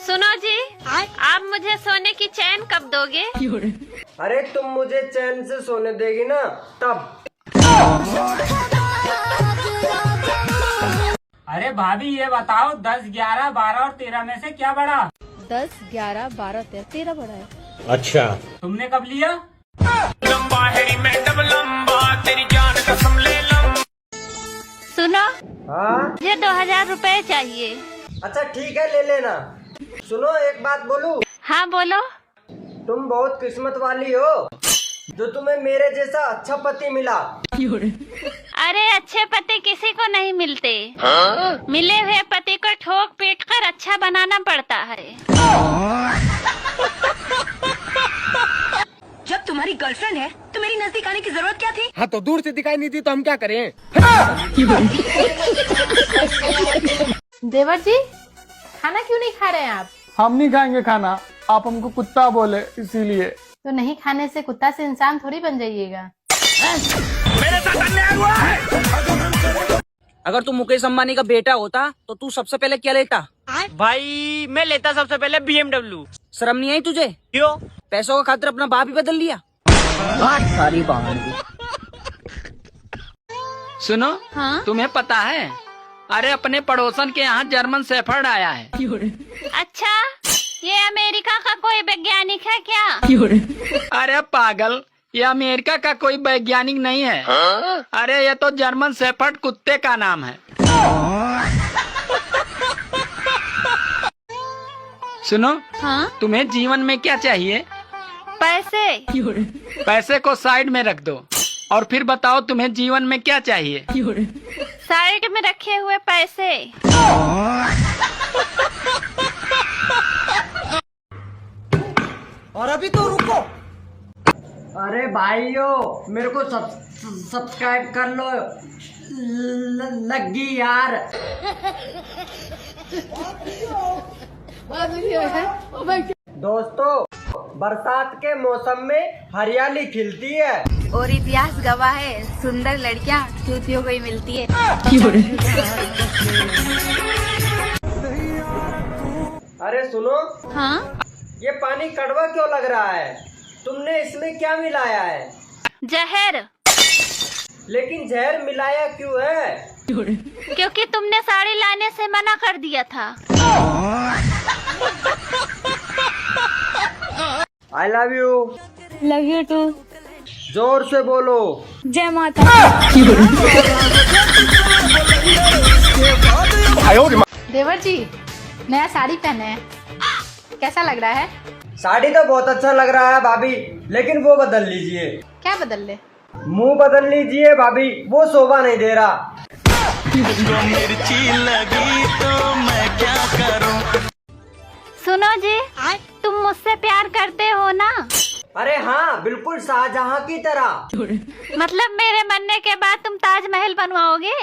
सुनो जी, आप मुझे सोने की चैन कब दोगे? अरे तुम मुझे चैन से सोने देगी ना तब। अरे भाभी ये बताओ 10, 11, 12 और 13 में से क्या बड़ा? 10, 11, 12, 13 बड़ा है। अच्छा, तुमने कब लिया? सुनो, हाँ मुझे 2000 रुपए चाहिए। अच्छा ठीक है, ले लेना। सुनो एक बात बोलूं, हाँ बोलो। तुम बहुत किस्मत वाली हो जो तुम्हें मेरे जैसा अच्छा पति मिला। अरे अच्छे पति किसी को नहीं मिलते। मिले हुए पति को ठोक पीट कर अच्छा बनाना पड़ता है। जब तुम्हारी गर्लफ्रेंड है तो मेरी नजदीक आने की जरूरत क्या थी? हाँ तो दूर से दिखाई नहीं दी तो हम क्या करें? देवर जी, खाना क्यों नहीं खा रहे हैं आप? हम नहीं खाएंगे खाना, आप हमको कुत्ता बोले इसीलिए। तो नहीं खाने से कुत्ता से इंसान थोड़ी बन जाइएगा। अगर तू मुकेश अंबानी का बेटा होता तो तू सबसे पहले क्या लेता? भाई मैं लेता सबसे पहले BMW। शर्म नहीं आई तुझे? क्यों? पैसों का खातिर अपना बाप ही बदल लिया। सारी बहादुरी। सुनो, हाँ? तुम्हें पता है अरे अपने पड़ोसन के यहाँ जर्मन शेफर्ड आया है। अच्छा, ये अमेरिका का कोई वैज्ञानिक है क्या? अरे पागल, ये अमेरिका का कोई वैज्ञानिक नहीं है। अरे ये तो जर्मन शेफर्ड कुत्ते का नाम है। सुनो, हाँ? तुम्हें जीवन में क्या चाहिए? पैसे। पैसे को साइड में रख दो और फिर बताओ तुम्हें जीवन में क्या चाहिए? साइड में रखे हुए पैसे। और अभी तो रुको। अरे भाइयों, मेरे को सब्सक्राइब कर लो। लगी यार। दोस्तों, बरसात के मौसम में हरियाली खिलती है और इतिहास गवाह है, सुंदर लड़कियां चूतियों को ही मिलती है। अरे सुनो, हाँ? ये पानी कड़वा क्यों लग रहा है? तुमने इसमें क्या मिलाया है? जहर। लेकिन जहर मिलाया क्यों है? क्योंकि तुमने साड़ी लाने से मना कर दिया था। I love you. Love you too. जोर से बोलो। जय माता। देवर जी, नया साड़ी पहने हैं, कैसा लग रहा है? साड़ी तो बहुत अच्छा लग रहा है भाभी, लेकिन वो बदल लीजिए। क्या बदल ले? मुंह बदल लीजिए भाभी, वो शोभा नहीं दे रहा। सुनो जी, तुम मुझसे प्यार करते हो ना? अरे हाँ, बिल्कुल शाहजहां की तरह। मतलब मेरे मरने के बाद तुम ताजमहल बनवाओगे?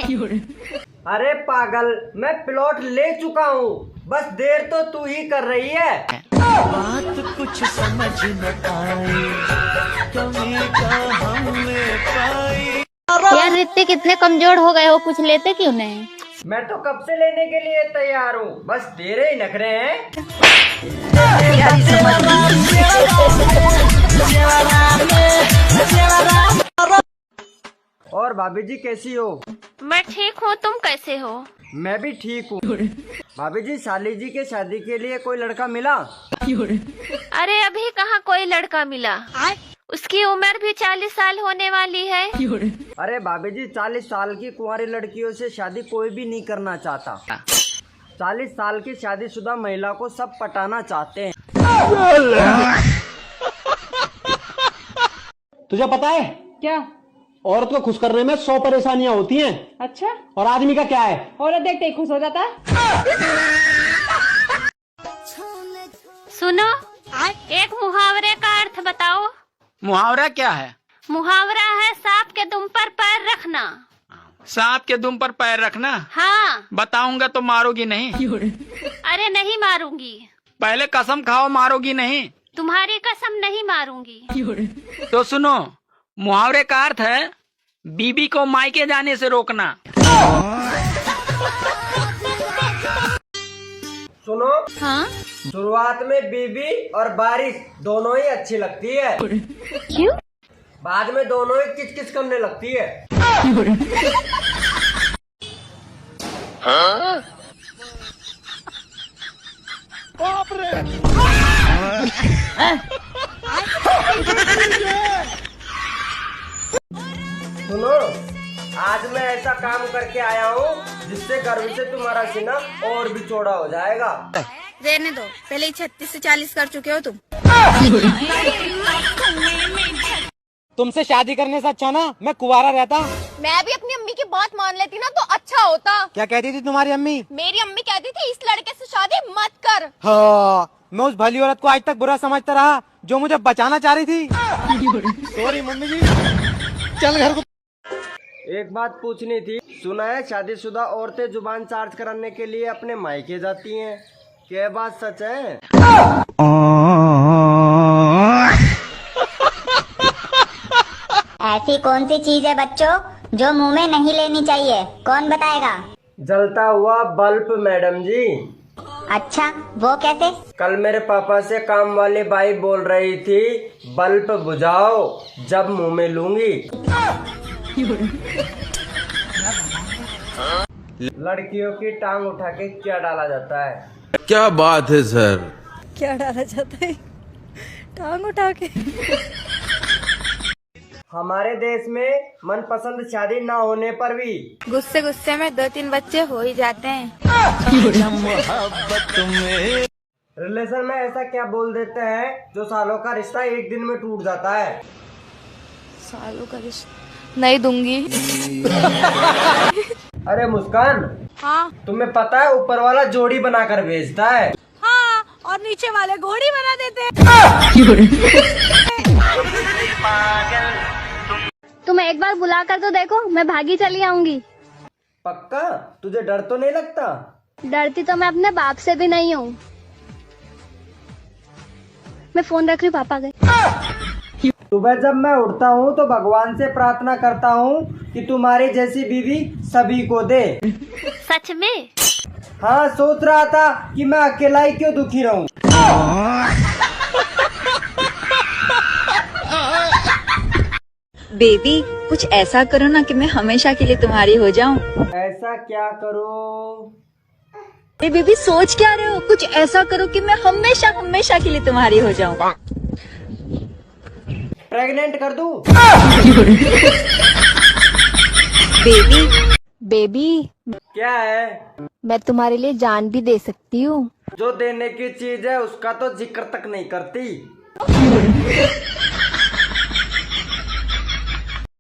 अरे पागल, मैं प्लॉट ले चुका हूँ, बस देर तो तू ही कर रही है। बात कुछ समझ न आई, कमी का हमने पाई। यार रित्ते कितने कमजोर हो गए हो, कुछ लेते क्यों नहीं? मैं तो कब से लेने के लिए तैयार हूँ, बस तेरे ही नखरे हैं। और भाभी जी कैसी हो? मैं ठीक हूँ, तुम कैसे हो? मैं भी ठीक हूँ। भाभी जी, साली जी के शादी के लिए कोई लड़का मिला? अरे अभी कहाँ कोई लड़का मिला, उसकी उम्र भी 40 साल होने वाली है। अरे भाभी जी, 40 साल की कुंवारी लड़कियों से शादी कोई भी नहीं करना चाहता। 40 साल की शादीशुदा महिला को सब पटाना चाहते हैं। तुझे पता है क्या? औरत को खुश करने में 100 परेशानियां होती हैं। अच्छा, और आदमी का क्या है? औरत देखते ही खुश हो जाता है। सुनो, एक मुहावरे का अर्थ बताओ। मुहावरा क्या है? मुहावरा है सांप के दुम पर पैर रखना। सांप के दुम पर पैर रखना? हाँ। बताऊंगा तो मारोगी नहीं? अरे नहीं मारूंगी। पहले कसम खाओ, मारोगी नहीं? तुम्हारी कसम नहीं मारूंगी। तो सुनो, मुहावरे का अर्थ है बीबी को मायके जाने से रोकना। सुनो। हाँ? शुरुआत में बीबी और बारिश दोनों ही अच्छी लगती है। क्यों? बाद में दोनों ही किच-किच करने लगती है। सुनो, आज मैं ऐसा काम करके आया हूँ जिससे गर्व से तुम्हारा सीना और भी चौड़ा हो जाएगा। रहने दो, पहले ही 36 से 40 कर चुके हो तुम। तुमसे शादी करने से अच्छा ना मैं कुंवारा रहता। मैं भी अपनी अम्मी की बात मान लेती ना तो अच्छा होता। क्या कहती थी तुम्हारी अम्मी? मेरी अम्मी कहती थी इस लड़के से शादी मत कर। हाँ, मैं उस भली औरत को आज तक बुरा समझता रहा जो मुझे बचाना चाह रही थी। सॉरी मम्मी जी, चल घर को। एक बात पूछनी थी, सुना है शादीशुदा औरतें जुबान चार्ज कराने के लिए अपने मायके जाती हैं, क्या बात सच है? ऐसी कौन सी चीज है बच्चों जो मुंह में नहीं लेनी चाहिए, कौन बताएगा? जलता हुआ बल्ब मैडम जी। अच्छा, वो कैसे? कल मेरे पापा से काम वाली बाई बोल रही थी बल्ब बुझाओ जब मुंह में लूंगी। लड़कियों की टांग उठा के क्या डाला जाता है? क्या बात है सर। क्या डाला जाता है? टांग उठा के। हमारे देश में मनपसंद शादी ना होने पर भी गुस्से गुस्से में 2-3 बच्चे हो ही जाते हैं। रिलेशन में ऐसा क्या बोल देते हैं जो सालों का रिश्ता एक दिन में टूट जाता है? सालों का रिश्ता नहीं दूंगी। अरे मुस्कान, हाँ तुम्हें पता है ऊपर वाला जोड़ी बनाकर भेजता है। हाँ, और नीचे वाले घोड़ी बना देते हैं। तुम एक बार बुला कर तो देखो, मैं भागी चली आऊंगी। पक्का? तुझे डर तो नहीं लगता? डरती तो मैं अपने बाप से भी नहीं हूँ। मैं फोन रख रही हूँ, पापा गए। सुबह जब मैं उठता हूँ तो भगवान से प्रार्थना करता हूँ कि तुम्हारी जैसी बीवी सभी को दे। सच में? हाँ, सोच रहा था कि मैं अकेला ही क्यों दुखी रहूँ। बेबी, कुछ ऐसा करो ना कि मैं हमेशा के लिए तुम्हारी हो जाऊं। ऐसा क्या करो? बेबी सोच क्या रहे हो? कुछ ऐसा करो कि मैं हमेशा हमेशा के लिए तुम्हारी हो जाऊं। प्रेग्नेंट कर दूं? बेबी क्या है? मैं तुम्हारे लिए जान भी दे सकती हूँ। जो देने की चीज है उसका तो जिक्र तक नहीं करती।